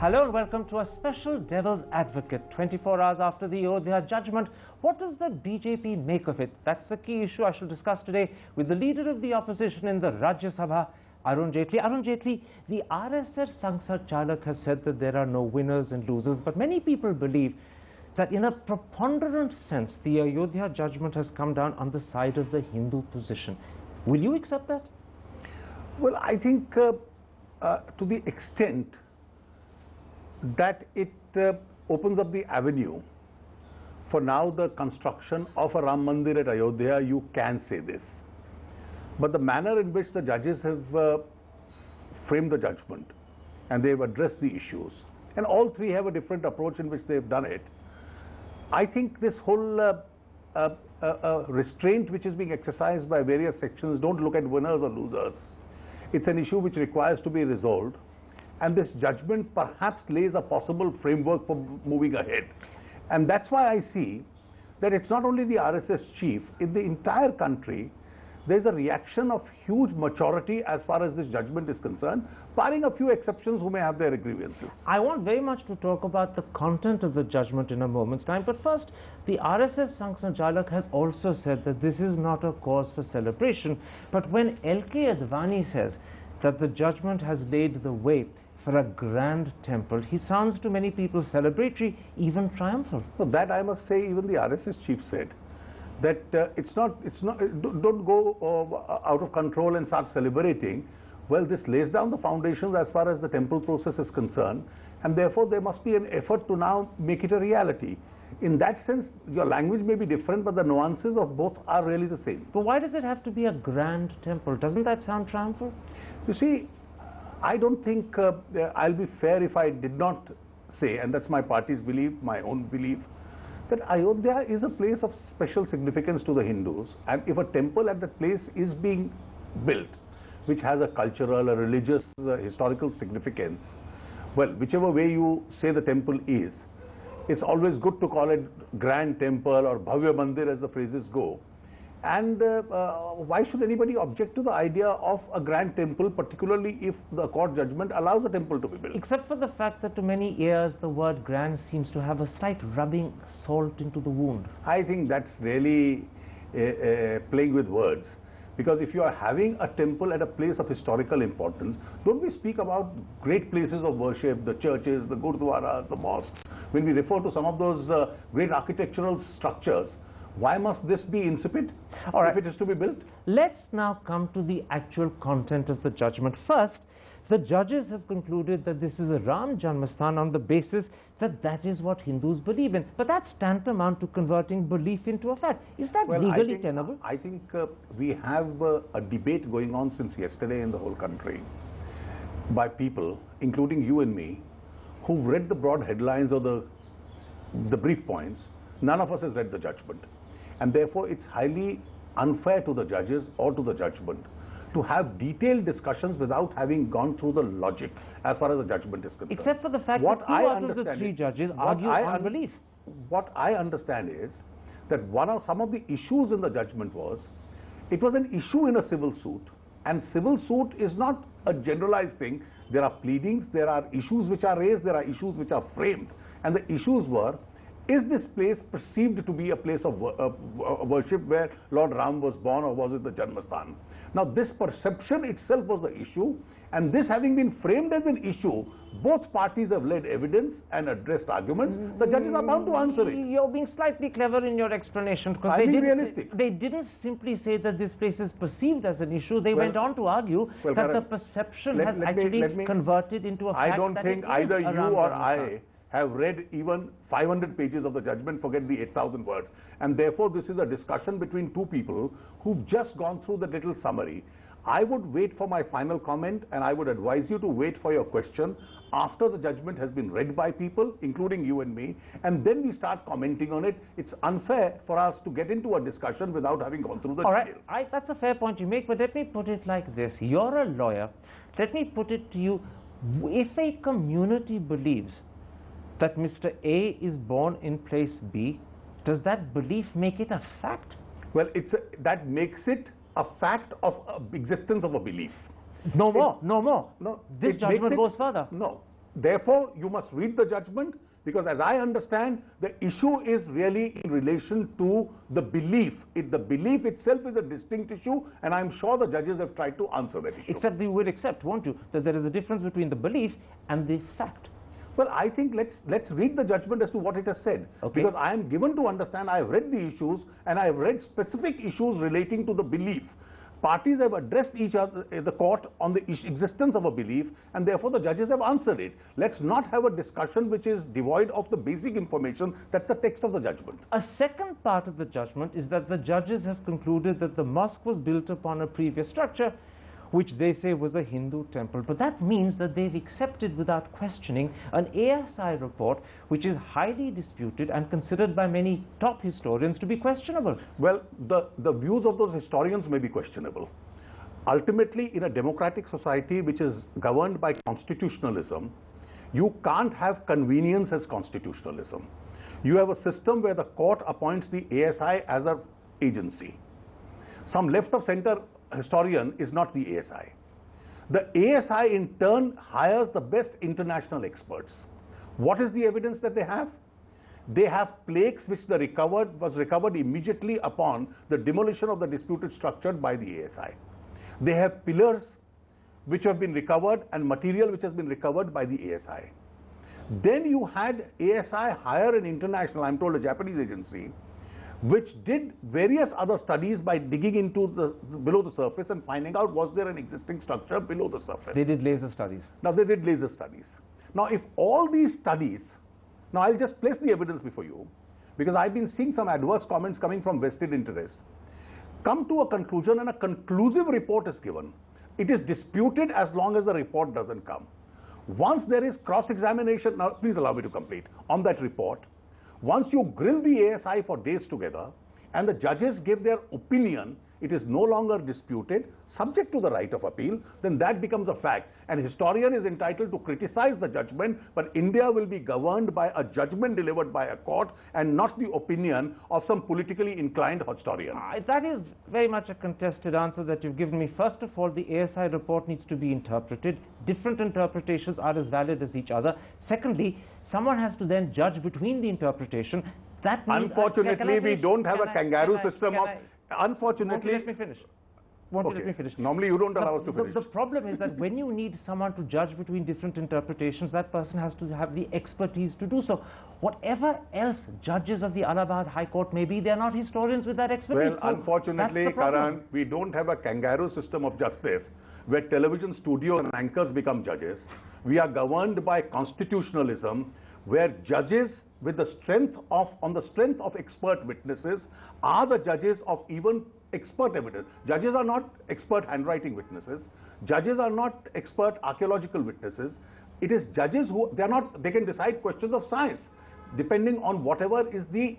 Hello and welcome to a special Devil's Advocate. 24 hours after the Ayodhya judgment, what does the BJP make of it? That's the key issue I shall discuss today with the leader of the opposition in the Rajya Sabha, Arun Jaitley. Arun Jaitley, the RSS Sangsad Chalak has said that there are no winners and losers, but many people believe that in a preponderant sense, the Ayodhya judgment has come down on the side of the Hindu position. Will you accept that? Well, I think to the extent that it opens up the avenue for now the construction of a Ram Mandir at Ayodhya, you can say this. But the manner in which the judges have framed the judgment and they've addressed the issues, and all three have a different approach in which they've done it, I think this whole restraint which is being exercised by various sections, don't look at winners or losers. It's an issue which requires to be resolved. And this judgment perhaps lays a possible framework for moving ahead. And that's why I see that it's not only the RSS chief, in the entire country, there's a reaction of huge maturity as far as this judgment is concerned, barring a few exceptions who may have their grievances. I want very much to talk about the content of the judgment in a moment's time, but first, the RSS Sangsad Chalak has also said that this is not a cause for celebration. But when L.K. Advani says that the judgment has laid the way for a grand temple, he sounds to many people celebratory, even triumphal. So that I must say, even the RSS chief said that don't go out of control and start celebrating. Well, this lays down the foundations as far as the temple process is concerned, and therefore there must be an effort to now make it a reality. In that sense, your language may be different, but the nuances of both are really the same. But why does it have to be a grand temple? Doesn't that sound triumphal? You see, I don't think I'll be fair if I did not say, and that's my party's belief, my own belief, that Ayodhya is a place of special significance to the Hindus, and if a temple at that place is being built, which has a cultural, a religious, historical significance, well, whichever way you say the temple is, it's always good to call it Grand Temple or Bhavya Mandir as the phrases go. And why should anybody object to the idea of a grand temple, particularly if the court judgment allows a temple to be built? Except for the fact that to many ears the word grand seems to have a slight rubbing salt into the wound. I think that's really playing with words. Because if you are having a temple at a place of historical importance, don't we speak about great places of worship, the churches, the gurdwaras, the mosques? When we refer to some of those great architectural structures, why must this be insipid if it is to be built? Let's now come to the actual content of the judgment. First, the judges have concluded that this is a Ram Janmasthan on the basis that that is what Hindus believe in. But that's tantamount to converting belief into a fact. Is that legally tenable? I think we have a debate going on since yesterday in the whole country by people, including you and me, who've read the broad headlines or the brief points. None of us has read the judgment. And therefore, it's highly unfair to the judges or to the judgment to have detailed discussions without having gone through the logic as far as the judgment is concerned. Except for the fact that two out of the three judges argue on belief. What I understand is that some of the issues in the judgment was, it was an issue in a civil suit. And civil suit is not a generalized thing. There are pleadings, there are issues which are raised, there are issues which are framed. And the issues were, is this place perceived to be a place of worship where Lord Ram was born, or was it the Janmasthan? Now this perception itself was the issue, and this having been framed as an issue, both parties have led evidence and addressed arguments. The judges are bound to answer it. You're being slightly clever in your explanation, because they didn't simply say that this place is perceived as an issue. They went on to argue that the perception has actually converted into a fact. I don't think either you or I have read even 500 pages of the judgment, forget the 8,000 words. And therefore, this is a discussion between two people who've just gone through the little summary. I would wait for my final comment, and I would advise you to wait for your question after the judgment has been read by people, including you and me, and then we start commenting on it. It's unfair for us to get into a discussion without having gone through the details. All right, that's a fair point you make, but let me put it like this. You're a lawyer. Let me put it to you. If a community believes that Mr. A is born in place B, does that belief make it a fact? Well, that makes it a fact of existence of a belief. No more. No, this judgment goes further. No. therefore, you must read the judgment, because as I understand, the issue is really in relation to the belief. The belief itself is a distinct issue, and I'm sure the judges have tried to answer that issue. Except you will accept, won't you, that there is a difference between the belief and the fact. Well, I think let's read the judgment as to what it has said. Okay. Because I am given to understand, I have read the issues, and I have read specific issues relating to the belief. Parties have addressed each other, the court, on the existence of a belief, and therefore the judges have answered it. Let's not have a discussion which is devoid of the basic information. That's the text of the judgment. A second part of the judgment is that the judges have concluded that the mosque was built upon a previous structure, which they say was a Hindu temple. But that means that they've accepted without questioning an ASI report which is highly disputed and considered by many top historians to be questionable. Well, the views of those historians may be questionable. Ultimately, in a democratic society which is governed by constitutionalism, you can't have convenience as constitutionalism. You have a system where the court appoints the ASI as an agency. Some left of center historian is not the ASI. The ASI in turn hires the best international experts. What is the evidence that they have? They have plaques which was recovered immediately upon the demolition of the disputed structure by the ASI. They have pillars which have been recovered and material which has been recovered by the ASI. Then you had ASI hire an international, I'm told a Japanese agency, which did various other studies by digging into below the surface and finding out was there an existing structure below the surface. They did laser studies. Now they did laser studies. Now if all these studies, now I'll just place the evidence before you, because I've been seeing some adverse comments coming from vested interests, come to a conclusion and a conclusive report is given. It is disputed as long as the report doesn't come. Once there is cross-examination, now please allow me to complete, on that report, once you grill the ASI for days together and the judges give their opinion, it is no longer disputed, subject to the right of appeal, then that becomes a fact. An historian is entitled to criticize the judgment, but India will be governed by a judgment delivered by a court and not the opinion of some politically inclined historian. That is very much a contested answer that you've given me. First of all, the ASI report needs to be interpreted. Different interpretations are as valid as each other. Secondly, someone has to then judge between the interpretation. That means, unfortunately, we don't have a kangaroo system of... Unfortunately... Let me finish. Let me finish. Normally, you don't allow us to finish. The problem is that when you need someone to judge between different interpretations, that person has to have the expertise to do so. Whatever else judges of the Allahabad High Court may be, they're not historians with that expertise. Well, unfortunately, Karan, we don't have a kangaroo system of justice where television studio and anchors become judges. We are governed by constitutionalism, where judges with the strength of, on the strength of expert witnesses, are the judges of even expert evidence. Judges are not expert handwriting witnesses. Judges are not expert archaeological witnesses. It is judges who, they can decide questions of science, depending on whatever is the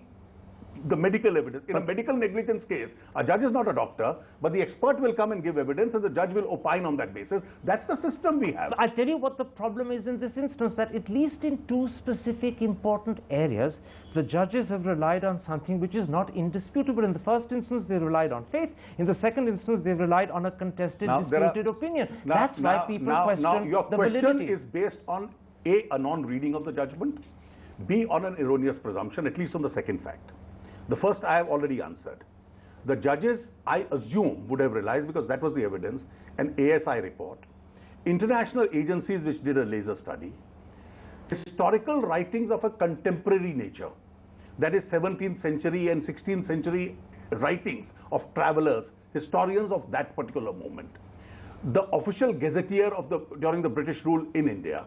medical evidence. In a medical negligence case, a judge is not a doctor, but the expert will come and give evidence and the judge will opine on that basis. That's the system we have. I'll tell you what the problem is in this instance, that at least in two specific important areas, the judges have relied on something which is not indisputable. In the first instance, they relied on faith. In the second instance, they relied on a contested, disputed opinion. That's why people question the validity. Your question is based on A, a non-reading of the judgment, B, on an erroneous presumption, at least on the second fact. The first I have already answered. The judges, I assume, would have realized, because that was the evidence, an ASI report, international agencies which did a laser study, historical writings of a contemporary nature, that is 17th century and 16th century writings of travelers, historians of that particular moment, the official gazetteer of during the British rule in India.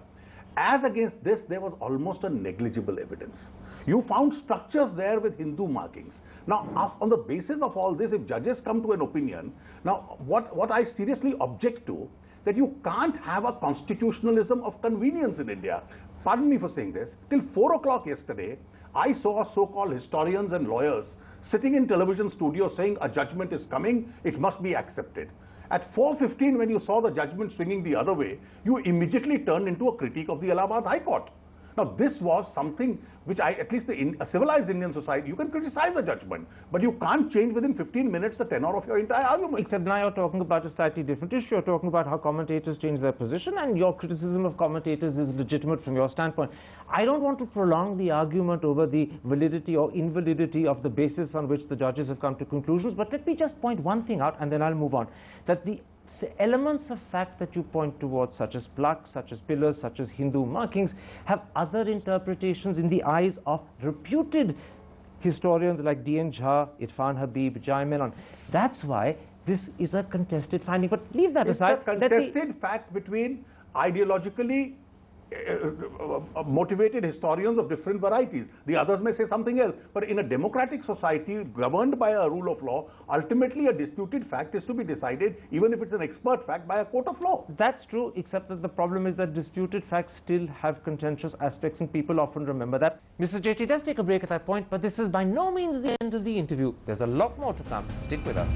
As against this, there was almost a negligible evidence. You found structures there with Hindu markings. Now, on the basis of all this, if judges come to an opinion, now what I seriously object to, that you can't have a constitutionalism of convenience in India. Pardon me for saying this. Till 4 o'clock yesterday, I saw so-called historians and lawyers sitting in television studios saying a judgment is coming, it must be accepted. At 4:15, when you saw the judgment swinging the other way, you immediately turned into a critique of the Allahabad High Court. Now, this was something which at least a civilized Indian society, you can criticize the judgment, but you can't change within 15 minutes the tenor of your entire argument. Except now you're talking about a slightly different issue. You're talking about how commentators change their position, and your criticism of commentators is legitimate from your standpoint. I don't want to prolong the argument over the validity or invalidity of the basis on which the judges have come to conclusions, but let me just point one thing out, and then I'll move on. That the elements of fact that you point towards, such as plaques, such as pillars, such as Hindu markings, have other interpretations in the eyes of reputed historians like D.N. Jha, Irfan Habib, Jai Menon. That's why this is a contested finding. But leave that aside. It's a contested fact between ideologically motivated historians of different varieties. The others may say something else. But in a democratic society governed by a rule of law, ultimately a disputed fact is to be decided, even if it's an expert fact, by a court of law. That's true, except that the problem is that disputed facts still have contentious aspects, and people often remember that. Mr. Jaitley does take a break at that point, but this is by no means the end of the interview. There's a lot more to come. Stick with us.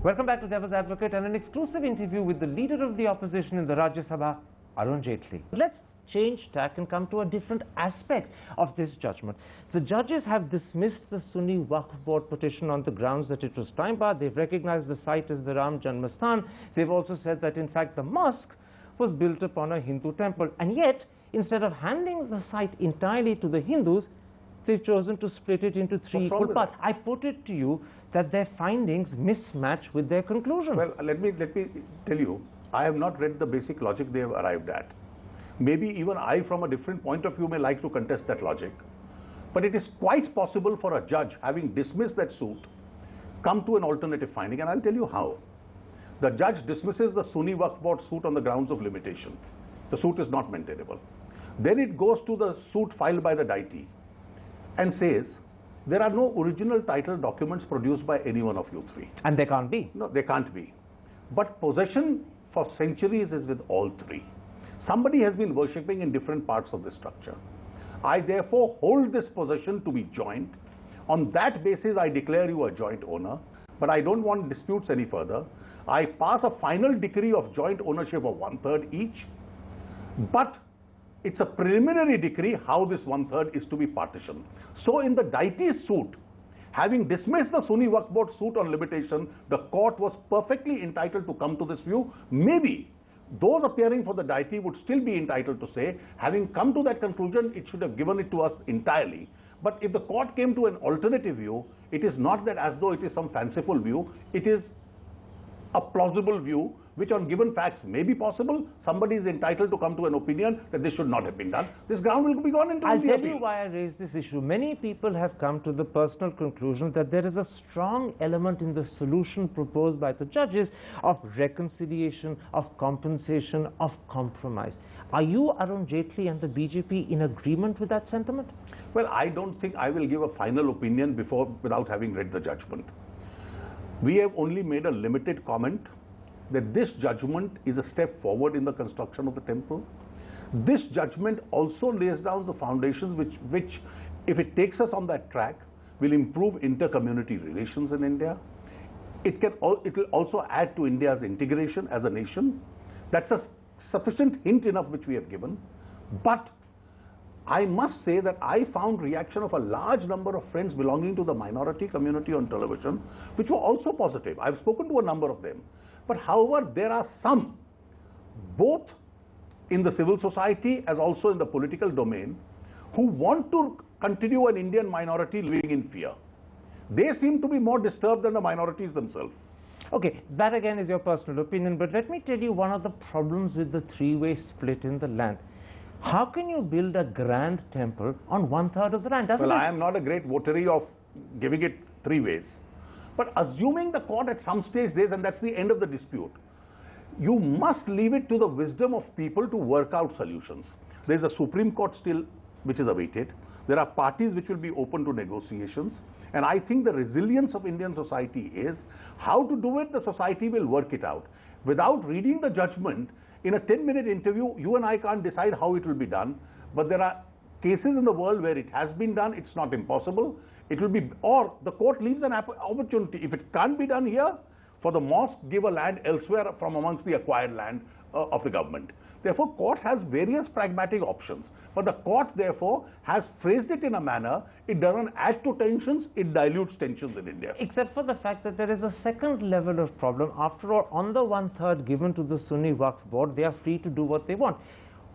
Welcome back to Devil's Advocate and an exclusive interview with the leader of the opposition in the Rajya Sabha, Arun Jaitley. Let's change tack and come to a different aspect of this judgment. The judges have dismissed the Sunni Waqf Board petition on the grounds that it was time-barred. They've recognized the site as the Ram Janmasthan. They've also said that, in fact, the mosque was built upon a Hindu temple. And yet, instead of handing the site entirely to the Hindus, they've chosen to split it into three equal parts. I put it to you that their findings mismatch with their conclusion. Well, let me tell you, I have not read the basic logic they have arrived at. Maybe even I, from a different point of view, may like to contest that logic. But it is quite possible for a judge, having dismissed that suit, come to an alternative finding, and I'll tell you how. The judge dismisses the Sunni Waqf Board suit on the grounds of limitation. The suit is not maintainable. Then it goes to the suit filed by the deity and says, there are no original title documents produced by any one of you three. And they can't be. No, they can't be. But possession for centuries is with all three. Somebody has been worshipping in different parts of the structure. I therefore hold this possession to be joint. On that basis, I declare you a joint owner. But I don't want disputes any further. I pass a final decree of joint ownership of 1/3 each. But it's a preliminary decree how this 1/3 is to be partitioned. So in the deity's suit, having dismissed the Sunni Waqf Board suit on limitation, the court was perfectly entitled to come to this view. Maybe those appearing for the deity would still be entitled to say, having come to that conclusion, it should have given it to us entirely. But if the court came to an alternative view, it is not that as though it is some fanciful view, it is a plausible view, which on given facts may be possible. Somebody is entitled to come to an opinion that this should not have been done. This ground will be gone into I'll tell you why I raised this issue. Many people have come to the personal conclusion that there is a strong element in the solution proposed by the judges of reconciliation, of compensation, of compromise. Are you, Arun Jaitley, and the BJP in agreement with that sentiment? Well, I don't think I will give a final opinion without having read the judgment. We have only made a limited comment that this judgment is a step forward in the construction of the temple. This judgment also lays down the foundations which, if it takes us on that track, will improve inter-community relations in India. It will also add to India's integration as a nation. That's a sufficient hint enough which we have given. But I must say that I found reaction of a large number of friends belonging to the minority community on television, which were also positive. I've spoken to a number of them. But however, there are some, both in the civil society as also in the political domain, who want to continue an Indian minority living in fear. They seem to be more disturbed than the minorities themselves. Okay, that again is your personal opinion, but let me tell you one of the problems with the three-way split in the land. How can you build a grand temple on 1/3 of the land? Well, I am not a great votary of giving it three ways. But assuming the court at some stage says, and that's the end of the dispute, you must leave it to the wisdom of people to work out solutions. There is a Supreme Court still which is awaited. There are parties which will be open to negotiations. And I think the resilience of Indian society is how to do it, the society will work it out. Without reading the judgment, in a 10-minute interview, you and I can't decide how it will be done. But there are cases in the world where it has been done. It's not impossible. It will be, or the court leaves an opportunity. If it can't be done here, for the mosque, give a land elsewhere from amongst the acquired land of the government. Therefore, court has various pragmatic options. But the court, therefore, has phrased it in a manner, it doesn't add to tensions, it dilutes tensions in India. Except for the fact that there is a second level of problem. After all, on the 1/3 given to the Sunni Waqf board, they are free to do what they want.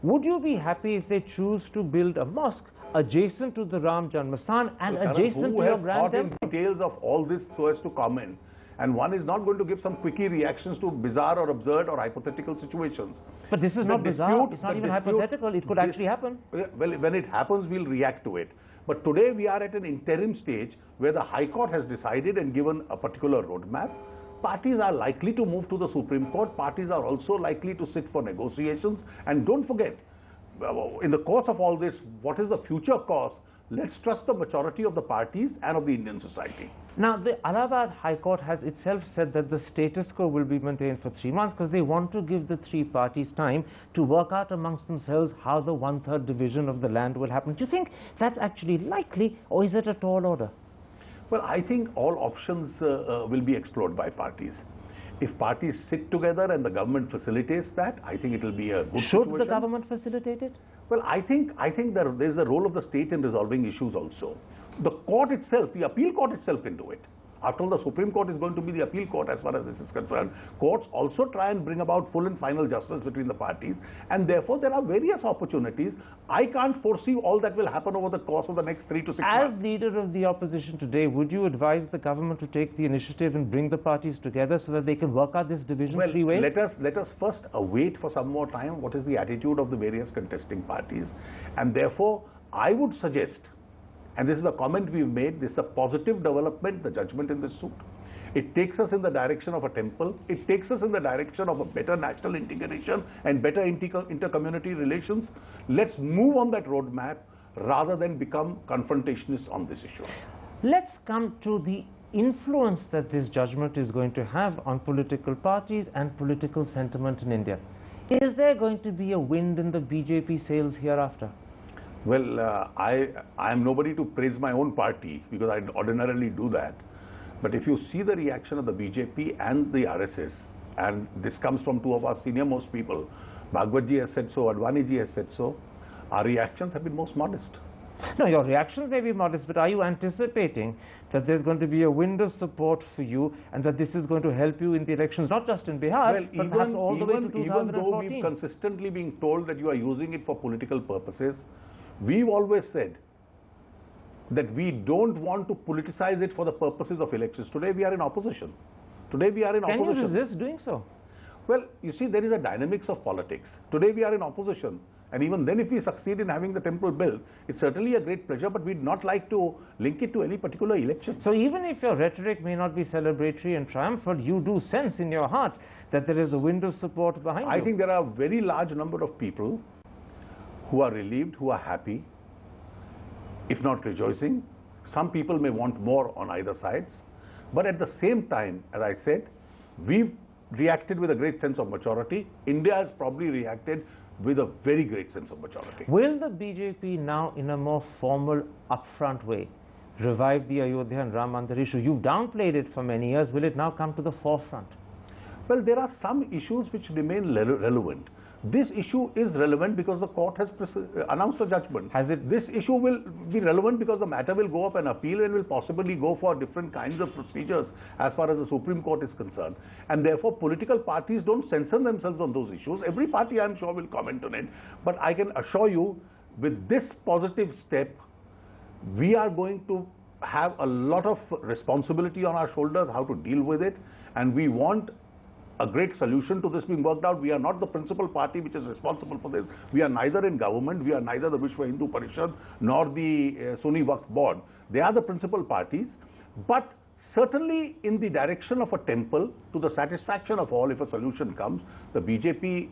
Would you be happy if they choose to build a mosque adjacent to the Ram Janmastan and adjacent to your grand temple? Who has thought in details of all this so as to comment? And one is not going to give some quickie reactions to bizarre or absurd or hypothetical situations. But this is not bizarre, it's not even hypothetical, it could actually happen. Well, when it happens, we'll react to it. But today we are at an interim stage where the High Court has decided and given a particular roadmap. Parties are likely to move to the Supreme Court. Parties are also likely to sit for negotiations. And don't forget, in the course of all this, what is the future course? Let's trust the majority of the parties and of the Indian society. Now, the Allahabad High Court has itself said that the status quo will be maintained for 3 months because they want to give the three parties time to work out amongst themselves how the 1/3 division of the land will happen. Do you think that's actually likely, or is it a tall order? Well, I think all options will be explored by parties. If parties sit together and the government facilitates that, I think it will be a good situation. Should the government facilitate it? Well, I think there is a role of the state in resolving issues also. The court itself, the appeal court itself can do it. After all, the Supreme Court is going to be the appeal court as far as this is concerned. Courts also try and bring about full and final justice between the parties, and therefore there are various opportunities. I can't foresee all that will happen over the course of the next 3 to 6 months. As leader of the opposition today, would you advise the government to take the initiative and bring the parties together so that they can work out this division three ways? Let us first await for some more time what is the attitude of the various contesting parties, and therefore I would suggest, and this is a comment we've made, this is a positive development, the judgment in this suit. It takes us in the direction of a temple. It takes us in the direction of a better national integration and better inter-community relations. Let's move on that roadmap rather than become confrontationists on this issue. Let's come to the influence that this judgment is going to have on political parties and political sentiment in India. Is there going to be a wind in the BJP sails hereafter? Well, I am nobody to praise my own party because I ordinarily do that. But if you see the reaction of the BJP and the RSS, and this comes from two of our senior most people, Bhagwatji has said so, Advaniji has said so, our reactions have been most modest. No, your reactions may be modest, but are you anticipating that there's going to be a wind of support for you and that this is going to help you in the elections, not just in Bihar, but perhaps all the way to 2014? Even though we've consistently been told that you are using it for political purposes, we've always said that we don't want to politicize it for the purposes of elections. Today we are in opposition. Can you resist doing so? Well, you see, there is a dynamics of politics. Today we are in opposition. And even then, if we succeed in having the temple built, it's certainly a great pleasure, but we'd not like to link it to any particular election. So even if your rhetoric may not be celebratory and triumphant, you do sense in your heart that there is a wind of support behind you. I think there are a very large number of people who are relieved, who are happy, if not rejoicing. Some people may want more on either sides. But at the same time, as I said, we've reacted with a great sense of maturity. India has probably reacted with a very great sense of maturity. Will the BJP now, in a more formal, upfront way, revive the Ayodhya and Ram Mandir issue? You've downplayed it for many years. Will it now come to the forefront? Well, there are some issues which remain relevant. This issue is relevant because the court has announced a judgment. Has it? This issue will be relevant because the matter will go up an appeal and will possibly go for different kinds of procedures as far as the Supreme Court is concerned. And therefore, political parties don't censor themselves on those issues. Every party, I'm sure, will comment on it. But I can assure you, with this positive step, we are going to have a lot of responsibility on our shoulders, how to deal with it. And we want a great solution to this being worked out. We are not the principal party which is responsible for this. We are neither in government, we are neither the Vishwa Hindu Parishad nor the Sunni Waqf board. They are the principal parties, but certainly in the direction of a temple, to the satisfaction of all, if a solution comes, the BJP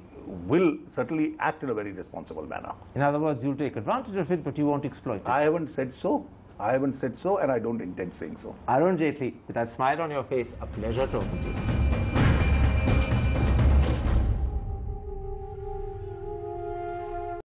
will certainly act in a very responsible manner. In other words, you'll take advantage of it, but you won't exploit it. I haven't said so. And I don't intend saying so. Arun Jaitley, with that smile on your face, a pleasure talking to you.